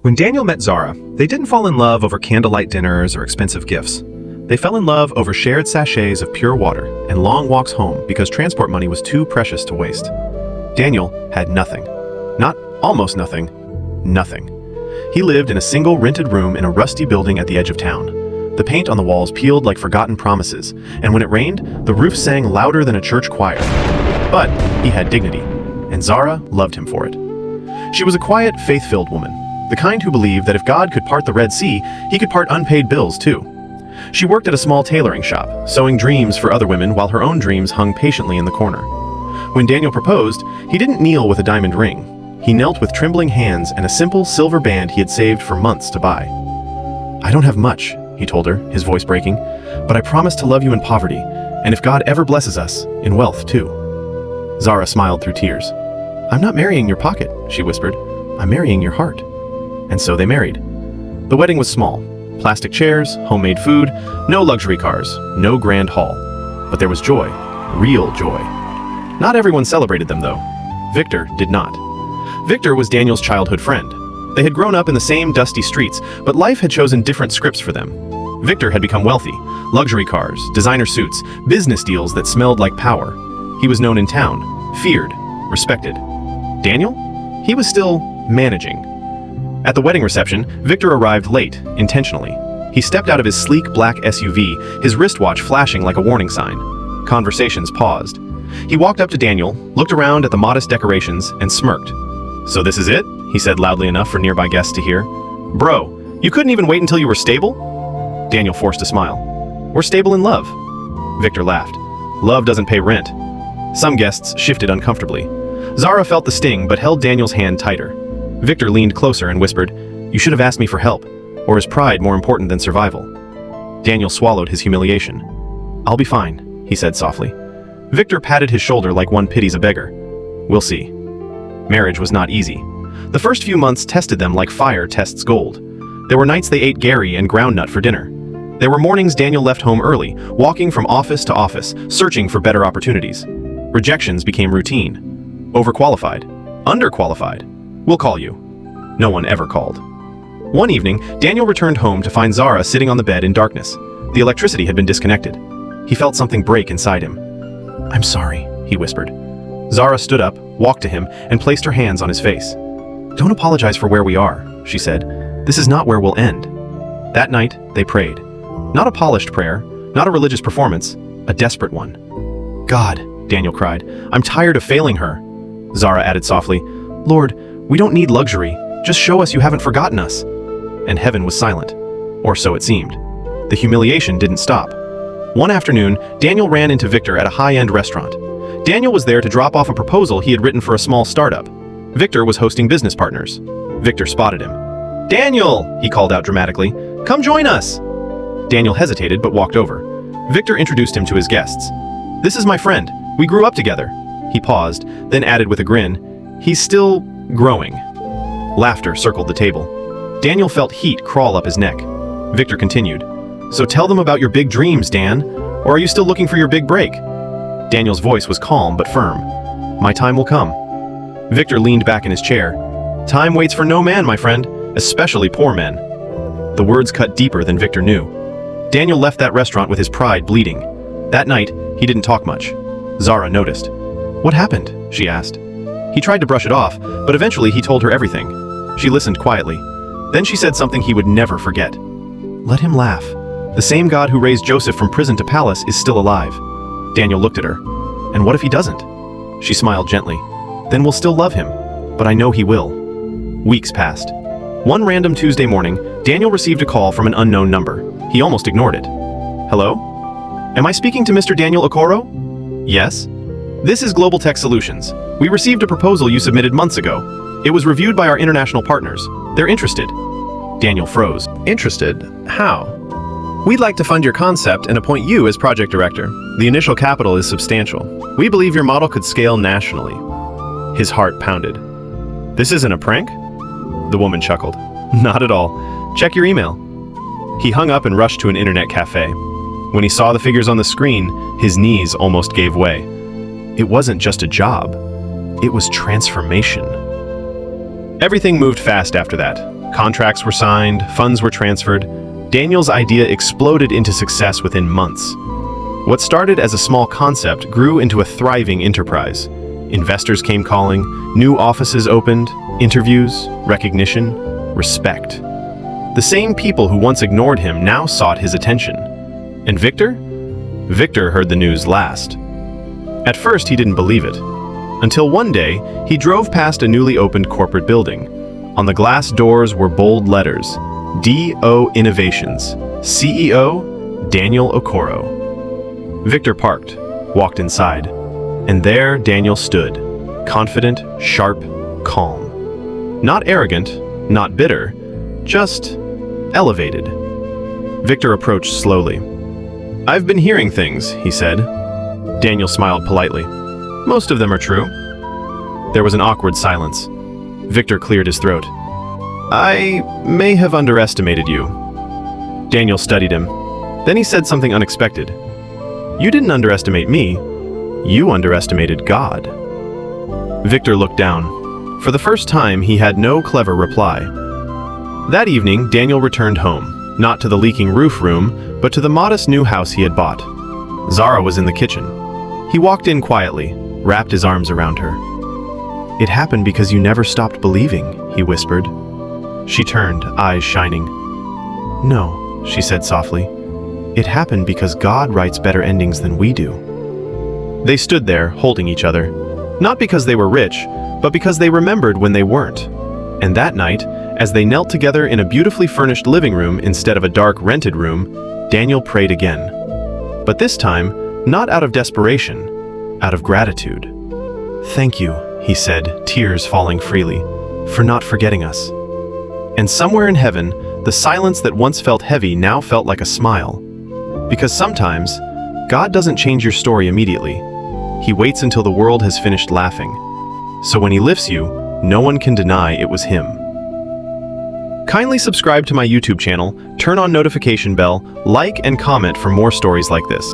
When Daniel met Zara, they didn't fall in love over candlelight dinners or expensive gifts. They fell in love over shared sachets of pure water and long walks home because transport money was too precious to waste. Daniel had nothing. Not almost nothing. Nothing. He lived in a single rented room in a rusty building at the edge of town. The paint on the walls peeled like forgotten promises, and when it rained, the roof sang louder than a church choir. But he had dignity, and Zara loved him for it. She was a quiet, faith-filled woman, the kind who believed that if God could part the Red Sea, he could part unpaid bills too. She worked at a small tailoring shop, sewing dreams for other women while her own dreams hung patiently in the corner. When Daniel proposed, he didn't kneel with a diamond ring. He knelt with trembling hands and a simple silver band he had saved for months to buy. "I don't have much," he told her, his voice breaking, "but I promise to love you in poverty, and if God ever blesses us, in wealth too." Zara smiled through tears. "I'm not marrying your pocket," she whispered. "I'm marrying your heart." And so they married. The wedding was small. Plastic chairs, homemade food, no luxury cars, no grand hall. But there was joy, real joy. Not everyone celebrated them, though. Victor did not. Victor was Daniel's childhood friend. They had grown up in the same dusty streets, but life had chosen different scripts for them. Victor had become wealthy. Luxury cars, designer suits, business deals that smelled like power. He was known in town, feared, respected. Daniel? He was still managing. At the wedding reception, Victor arrived late, intentionally. He stepped out of his sleek black SUV, his wristwatch flashing like a warning sign. Conversations paused. He walked up to Daniel, looked around at the modest decorations, and smirked. "So this is it?" he said loudly enough for nearby guests to hear. "Bro, you couldn't even wait until you were stable?" Daniel forced a smile. "We're stable in love." Victor laughed. "Love doesn't pay rent." Some guests shifted uncomfortably. Zara felt the sting but held Daniel's hand tighter. Victor leaned closer and whispered, "You should have asked me for help. Or is pride more important than survival?" Daniel swallowed his humiliation. "I'll be fine," he said softly. Victor patted his shoulder like one pities a beggar. "We'll see." Marriage was not easy. The first few months tested them like fire tests gold. There were nights they ate Gary and groundnut for dinner. There were mornings Daniel left home early, walking from office to office, searching for better opportunities. Rejections became routine. Overqualified. Underqualified. "We'll call you." No one ever called. One evening, Daniel returned home to find Zara sitting on the bed in darkness. The electricity had been disconnected. He felt something break inside him. "I'm sorry," he whispered. Zara stood up, walked to him, and placed her hands on his face. "Don't apologize for where we are," she said. "This is not where we'll end." That night, they prayed. Not a polished prayer, not a religious performance, a desperate one. "God," Daniel cried, "I'm tired of failing her." Zara added softly, "Lord, we don't need luxury. Just show us you haven't forgotten us." And heaven was silent. Or so it seemed. The humiliation didn't stop. One afternoon, Daniel ran into Victor at a high-end restaurant. Daniel was there to drop off a proposal he had written for a small startup. Victor was hosting business partners. Victor spotted him. "Daniel!" he called out dramatically. "Come join us!" Daniel hesitated but walked over. Victor introduced him to his guests. "This is my friend. We grew up together." He paused, then added with a grin, "He's still growing." Laughter circled the table. Daniel felt heat crawl up his neck. Victor continued, "So tell them about your big dreams, Dan. Or are you still looking for your big break?" Daniel's voice was calm but firm. "My time will come." Victor leaned back in his chair. "Time waits for no man, my friend, especially poor men." The words cut deeper than Victor knew. Daniel left that restaurant with his pride bleeding. That night, he didn't talk much. Zara noticed. "What happened?" she asked. He tried to brush it off, but eventually he told her everything. She listened quietly. Then she said something he would never forget. "Let him laugh. The same God who raised Joseph from prison to palace is still alive." Daniel looked at her. "And what if he doesn't?" She smiled gently. "Then we'll still love him, but I know he will." Weeks passed. One random Tuesday morning, Daniel received a call from an unknown number. He almost ignored it. "Hello? Am I speaking to Mr. Daniel Okoro?" "Yes." "This is Global Tech Solutions. We received a proposal you submitted months ago. It was reviewed by our international partners. They're interested." Daniel froze. "Interested? How?" "We'd like to fund your concept and appoint you as project director. The initial capital is substantial. We believe your model could scale nationally." His heart pounded. "This isn't a prank?" The woman chuckled. "Not at all. Check your email." He hung up and rushed to an internet cafe. When he saw the figures on the screen, his knees almost gave way. It wasn't just a job. It was transformation. Everything moved fast after that. Contracts were signed, funds were transferred. Daniel's idea exploded into success within months. What started as a small concept grew into a thriving enterprise. Investors came calling, new offices opened, interviews, recognition, respect. The same people who once ignored him now sought his attention. And Victor? Victor heard the news last. At first, he didn't believe it. Until one day, he drove past a newly opened corporate building. On the glass doors were bold letters, D.O. Innovations, CEO, Daniel Okoro. Victor parked, walked inside, and there Daniel stood, confident, sharp, calm. Not arrogant, not bitter, just elevated. Victor approached slowly. "I've been hearing things," he said. Daniel smiled politely. "Most of them are true." There was an awkward silence. Victor cleared his throat. "I may have underestimated you." Daniel studied him. Then he said something unexpected. "You didn't underestimate me. You underestimated God." Victor looked down. For the first time, he had no clever reply. That evening, Daniel returned home, not to the leaking roof room, but to the modest new house he had bought. Zara was in the kitchen. He walked in quietly, wrapped his arms around her. "It happened because you never stopped believing," he whispered. She turned, eyes shining. "No," she said softly. "It happened because God writes better endings than we do." They stood there, holding each other. Not because they were rich, but because they remembered when they weren't. And that night, as they knelt together in a beautifully furnished living room instead of a dark rented room, Daniel prayed again. But this time, not out of desperation, out of gratitude. "Thank you," he said, tears falling freely, "for not forgetting us." And somewhere in heaven, the silence that once felt heavy now felt like a smile. Because sometimes, God doesn't change your story immediately. He waits until the world has finished laughing. So when he lifts you, no one can deny it was him. Kindly subscribe to my YouTube channel, turn on notification bell, like and comment for more stories like this.